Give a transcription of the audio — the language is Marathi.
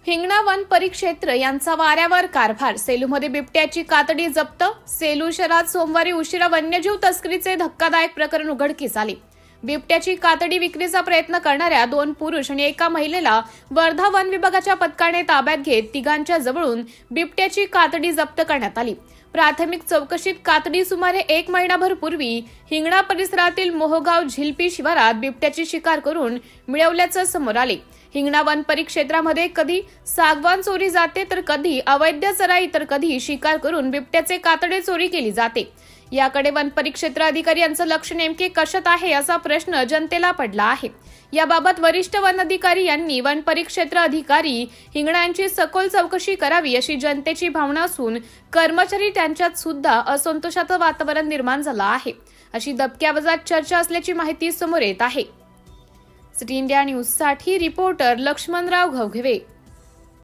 हिंगणा वन परिक्षेत्र यांचा वाऱ्यावर कारभार. सेलूमध्ये बिबट्याची कातडी जप्त. सेलू शहरात सोमवारी उशिरा वन्यजीव तस्करीचे धक्कादायक प्रकरण उघडकीस आले. बिबट्याची कातडी विक्रीचा प्रयत्न करणाऱ्या 2 पुरुष आणि एका महिलेला वर्धा वन विभागाच्या पथकाने ताब्यात घेत तिघांच्या जवळून बिबट्याची कातडी जप्त करण्यात आली. प्राथमिक चौकशीत कातडी सुमारे 1 महिनाभर पूर्वी हिंगणा परिसरातील मोहगाव झिलपी शिवारात बिबट्याची शिकार करून मिळवल्याचं समोर आले. हिंगणा वन परिक्षेत्रामध्ये कधी सागवान चोरी जाते तर कधी अवैध चराई तर कधी शिकार करून बिबट्याचे कातडे चोरी केली जाते. याकडे वन परिक्षेत्र अधिकारी यांचं लक्ष नेमके कशात आहे असा प्रश्न जनतेला पडला आहे. याबाबत वरिष्ठ वन अधिकारी यांनी वन परिक्षेत्र अधिकारी हिंगणा यांची सखोल चौकशी करावी अशी जनतेची भावना असून कर्मचारी त्यांच्यात सुद्धा असंतोषाचं वातावरण निर्माण झालं आहे अशी दबक्या आवाजात चर्चा असल्याची माहिती समोर येत आहे. सिटी इंडिया न्यूजसाठी रिपोर्टर लक्ष्मणराव घवघवे.